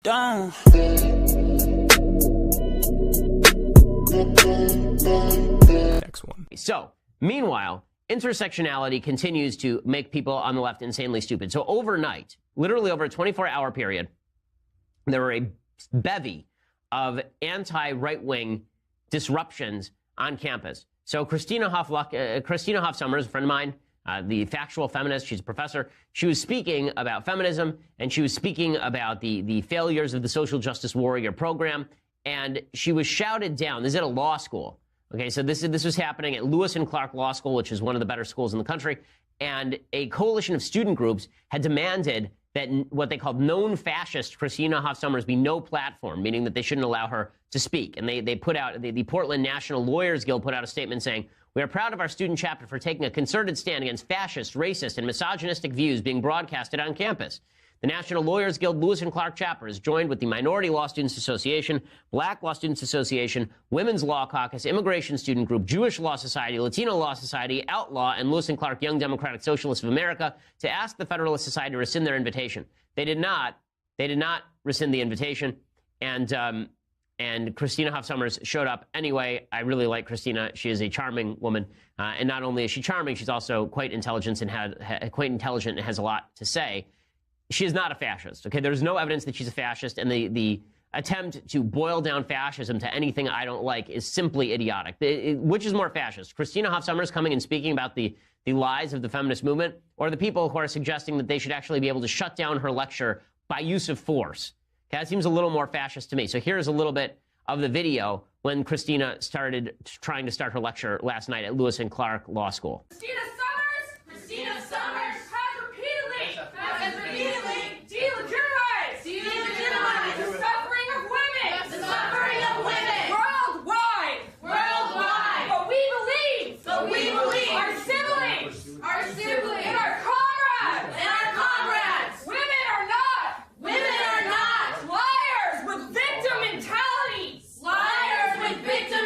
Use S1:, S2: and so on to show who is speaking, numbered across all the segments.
S1: Done.
S2: Next one.
S3: So, meanwhile, intersectionality continues to make people on the left insanely stupid. So overnight, literally over a 24-hour period, there were a bevy of anti-right-wing disruptions on campus. So Christina Hoff Sommers, a friend of mine, the factual feminist, she's a professor, she was speaking about feminism, and she was speaking about the failures of the social justice warrior program, and she was shouted down. This is at a law school. Okay, so this was happening at Lewis and Clark Law School, which is one of the better schools in the country, and a coalition of student groups had demanded that what they called known fascist Christina Hoff Sommers be no platform, meaning that they shouldn't allow her to speak. And they put out, the Portland National Lawyers Guild put out a statement saying, "We are proud of our student chapter for taking a concerted stand against fascist, racist, and misogynistic views being broadcasted on campus. The National Lawyers Guild Lewis and Clark chapter is joined with the Minority Law Students Association, Black Law Students Association, Women's Law Caucus, Immigration Student Group, Jewish Law Society, Latino Law Society, Outlaw, and Lewis and Clark Young Democratic Socialists of America to ask the Federalist Society to rescind their invitation." They did not rescind the invitation, and Christina Hoff Sommers showed up anyway. I really like Christina. She is a charming woman, and not only is she charming, she's also quite intelligent and has a lot to say. She is not a fascist, okay? There's no evidence that she's a fascist, and the attempt to boil down fascism to anything I don't like is simply idiotic. Which is more fascist? Christina Hoff Sommers coming and speaking about the lies of the feminist movement, or the people who are suggesting that they should actually be able to shut down her lecture by use of force? Okay, that seems a little more fascist to me. So here's a little bit of the video when Christina started trying to start her lecture last night at Lewis and Clark Law School.
S4: Christina Sommers has repeatedly delegitimized the suffering of women. Worldwide. But we believe our siblings and our comrades. Women are not liars with victim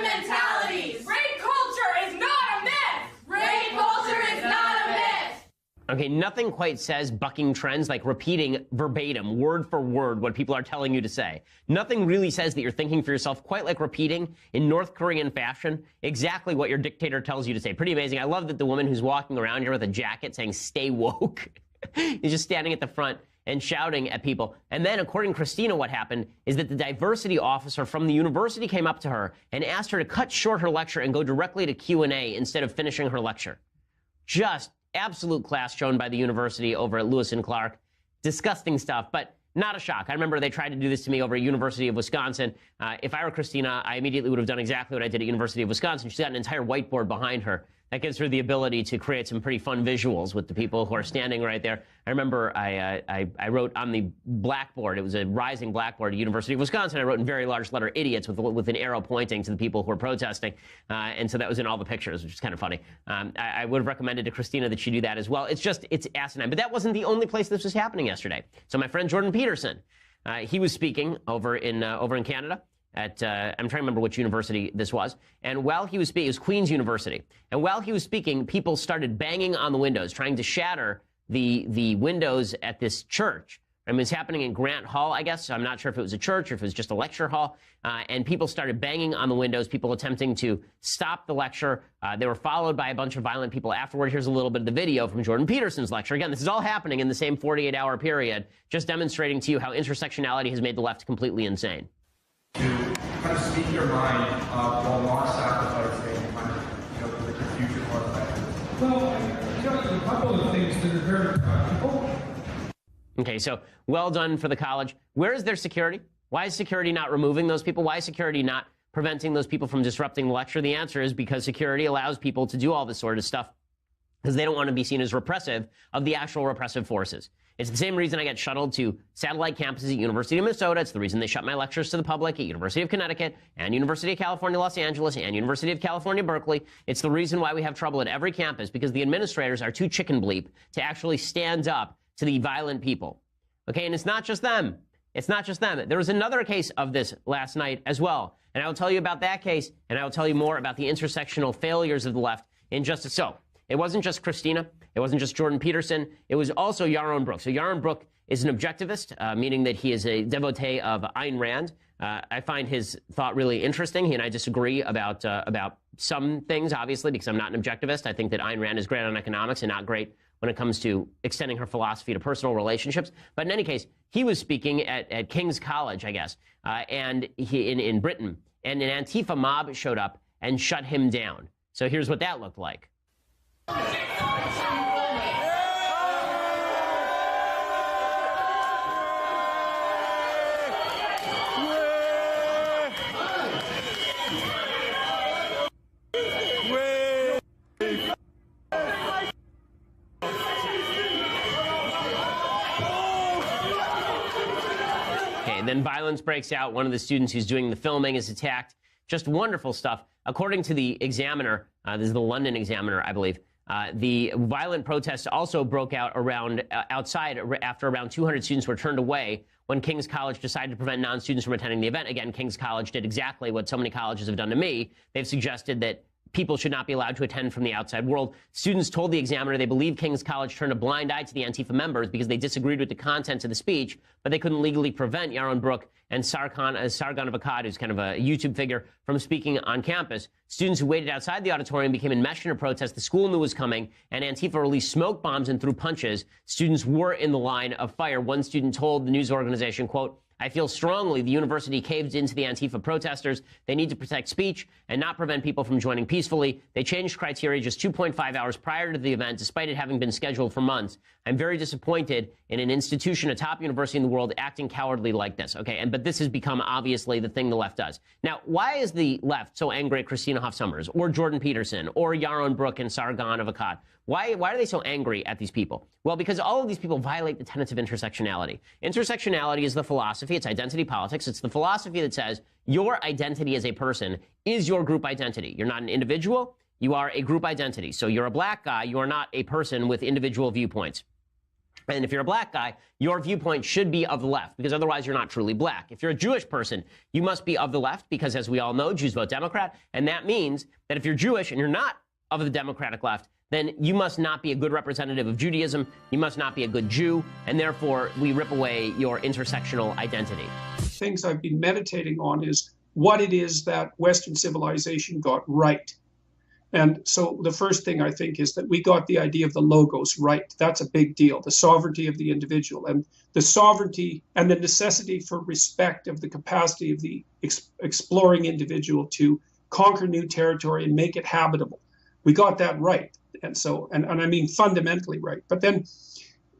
S4: mentalities. Rape culture is not a myth.
S3: Okay, nothing quite says bucking trends like repeating verbatim, word for word, what people are telling you to say. Nothing really says that you're thinking for yourself quite like repeating in North Korean fashion exactly what your dictator tells you to say. Pretty amazing. I love that the woman who's walking around here with a jacket saying "stay woke" is just standing at the front and shouting at people. And then, according to Christina, what happened is that the diversity officer from the university came up to her and asked her to cut short her lecture and go directly to Q&A instead of finishing her lecture. Just absolute class shown by the university over at Lewis and Clark. Disgusting stuff, but not a shock. I remember they tried to do this to me over at University of Wisconsin. If I were Christina, I immediately would have done exactly what I did at University of Wisconsin. She's got an entire whiteboard behind her. That gives her the ability to create some pretty fun visuals with the people who are standing right there. I remember I wrote on the blackboard, it was a rising blackboard at University of Wisconsin, I wrote in very large letter "idiots" with an arrow pointing to the people who were protesting. And so that was in all the pictures, which is kind of funny. I would have recommended to Christina that she do that as well. It's asinine. But that wasn't the only place this was happening yesterday. So my friend Jordan Peterson, he was speaking over in Canada. I'm trying to remember which university this was. And while he was speaking, it was Queen's University. And while he was speaking, people started banging on the windows, trying to shatter the windows at this church. I mean, it's happening in Grant Hall, I guess. I'm not sure if it was a church or if it was just a lecture hall. And people started banging on the windows, people attempting to stop the lecture. They were followed by a bunch of violent people afterward. Here's a little bit of the video from Jordan Peterson's lecture. Again, this is all happening in the same 48-hour period, just demonstrating to you how intersectionality has made the left completely insane.
S5: To kind of speak your mind while not sacrificing kind of the future for that?
S6: Well, a couple of things that are very practical.
S3: Okay, so well done for the college. Where is their security? Why is security not removing those people? Why is security not preventing those people from disrupting the lecture? The answer is because security allows people to do all this sort of stuff because they don't want to be seen as repressive of the actual repressive forces. It's the same reason I get shuttled to satellite campuses at University of Minnesota. It's the reason they shut my lectures to the public at University of Connecticut and University of California, Los Angeles and University of California, Berkeley. It's the reason why we have trouble at every campus because the administrators are too chicken bleep to actually stand up to the violent people. Okay, and it's not just them. It's not just them. There was another case of this last night as well. And I will tell you about that case, and I will tell you more about the intersectional failures of the left in just a so. It wasn't just Christina. It wasn't just Jordan Peterson. It was also Yaron Brook. So Yaron Brook is an objectivist, meaning that he is a devotee of Ayn Rand. I find his thought really interesting. He and I disagree about some things, obviously, because I'm not an objectivist. I think that Ayn Rand is great on economics and not great when it comes to extending her philosophy to personal relationships. But in any case, he was speaking at King's College, I guess, and he in Britain, and an Antifa mob showed up and shut him down. So here's what that looked like. Then violence breaks out. One of the students who's doing the filming is attacked. Just wonderful stuff. According to the Examiner, this is the London Examiner, I believe, the violent protests also broke out around outside after around 200 students were turned away when King's College decided to prevent non-students from attending the event. Again, King's College did exactly what so many colleges have done to me. They've suggested that people should not be allowed to attend from the outside world. Students told the Examiner they believe King's College turned a blind eye to the Antifa members because they disagreed with the content of the speech, but they couldn't legally prevent Yaron Brook and Sargon of Akkad, who's kind of a YouTube figure, from speaking on campus. Students who waited outside the auditorium became enmeshed in a protest. The school knew was coming, and Antifa released smoke bombs and threw punches. Students were in the line of fire. One student told the news organization, quote, "I feel strongly the university caved into the Antifa protesters. They need to protect speech and not prevent people from joining peacefully. They changed criteria just 2.5 hours prior to the event, despite it having been scheduled for months. I'm very disappointed in an institution, a top university in the world, acting cowardly like this." Okay, but this has become obviously the thing the left does. Now, why is the left so angry at Christina Hoff Sommers or Jordan Peterson or Yaron Brook and Sargon of Akkad? Why are they so angry at these people? Well, because all of these people violate the tenets of intersectionality. Intersectionality is the philosophy. It's identity politics. It's the philosophy that says your identity as a person is your group identity. You're not an individual. You are a group identity. So you're a black guy. You are not a person with individual viewpoints. And if you're a black guy, your viewpoint should be of the left, because otherwise you're not truly black. If you're a Jewish person, you must be of the left, because as we all know, Jews vote Democrat. And that means that if you're Jewish and you're not of the Democratic left, then you must not be a good representative of Judaism. You must not be a good Jew. And therefore, we rip away your intersectional identity.
S1: Things I've been meditating on is what it is that Western civilization got right. And so the first thing I think is that we got the idea of the logos right. That's a big deal, the sovereignty of the individual, and the sovereignty and the necessity for respect of the capacity of the exploring individual to conquer new territory and make it habitable. We got that right. And so, and I mean fundamentally right. But then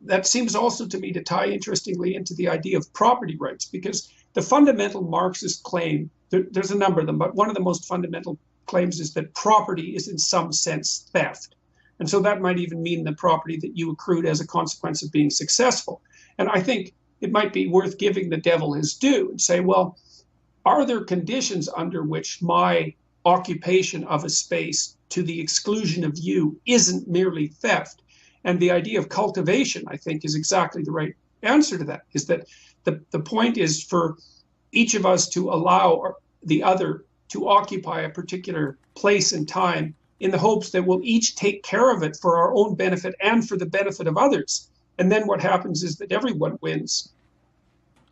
S1: that seems also to me to tie interestingly into the idea of property rights, because the fundamental Marxist claim, there's a number of them, but one of the most fundamental claims is that property is in some sense theft. And so that might even mean the property that you accrued as a consequence of being successful. And I think it might be worth giving the devil his due and say, well, are there conditions under which my occupation of a space to the exclusion of you isn't merely theft? And the idea of cultivation, I think, is exactly the right answer to that, is that the point is for each of us to allow the other to occupy a particular place and time in the hopes that we'll each take care of it for our own benefit and for the benefit of others. And then what happens is that everyone wins.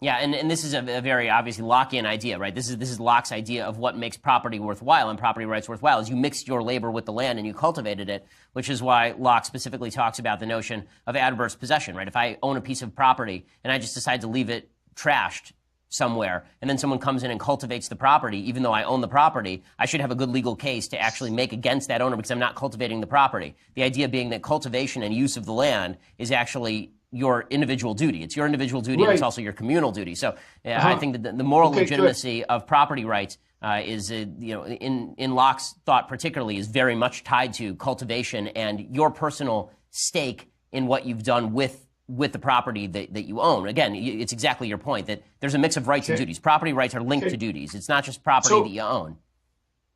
S3: Yeah, and this is a very obviously Lockean idea, right? This is Locke's idea of what makes property worthwhile and property rights worthwhile, is you mixed your labor with the land and you cultivated it, which is why Locke specifically talks about the notion of adverse possession, right? If I own a piece of property and I just decide to leave it trashed somewhere, and then someone comes in and cultivates the property, even though I own the property, I should have a good legal case to actually make against that owner because I'm not cultivating the property. The idea being that cultivation and use of the land is actually your individual duty. It's your individual duty, right. And it's also your communal duty. So I think that the moral legitimacy of property rights is, in Locke's thought particularly, is very much tied to cultivation and your personal stake in what you've done with the property that you own. Again, it's exactly your point that there's a mix of rights and duties. Property rights are linked to duties. It's not just property that you own.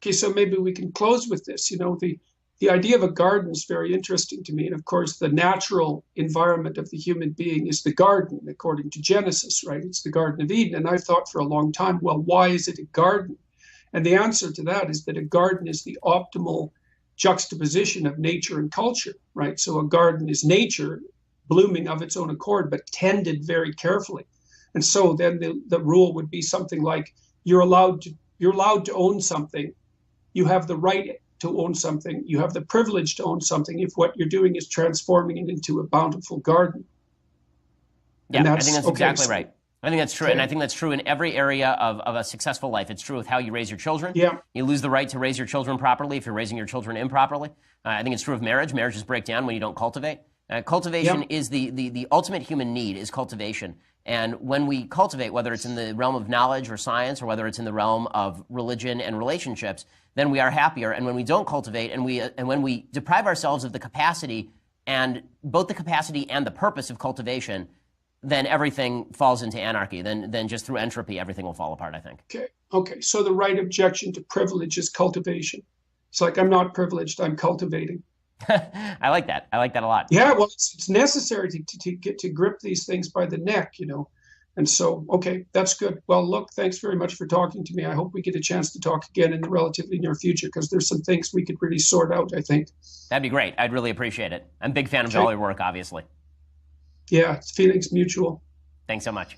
S1: Okay, so maybe we can close with this. The idea of a garden is very interesting to me. And of course, the natural environment of the human being is the garden, according to Genesis, right? It's the Garden of Eden. And I've thought for a long time, well, why is it a garden? And the answer to that is that a garden is the optimal juxtaposition of nature and culture, right? So a garden is nature blooming of its own accord, but tended very carefully. And so then the rule would be something like, you're allowed to own something. You have the right to own something. You have the privilege to own something if what you're doing is transforming it into a bountiful garden.
S3: Yeah, I think that's exactly right. I think that's true.
S1: Okay.
S3: And I think that's true in every area of a successful life. It's true with how you raise your children.
S1: Yeah.
S3: You lose the right to raise your children properly if you're raising your children improperly. I think it's true of marriage. Marriages break down when you don't cultivate. Cultivation is the ultimate human need, is cultivation. And when we cultivate, whether it's in the realm of knowledge or science, or whether it's in the realm of religion and relationships, then we are happier. And when we don't cultivate, and when we deprive ourselves of the capacity, and both the capacity and the purpose of cultivation, then everything falls into anarchy. Then just through entropy, everything will fall apart, I think.
S1: Okay. So the right objection to privilege is cultivation. It's like, I'm not privileged, I'm cultivating.
S3: I like that. I like that a lot.
S1: Yeah, well, it's necessary to get to grip these things by the neck, And so, okay, that's good. Well, look, thanks very much for talking to me. I hope we get a chance to talk again in the relatively near future, because there's some things we could really sort out, I think.
S3: That'd be great. I'd really appreciate it. I'm a big fan of all your work, obviously.
S1: Yeah, it's feelings mutual.
S3: Thanks so much.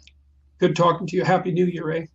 S1: Good talking to you. Happy New Year, eh?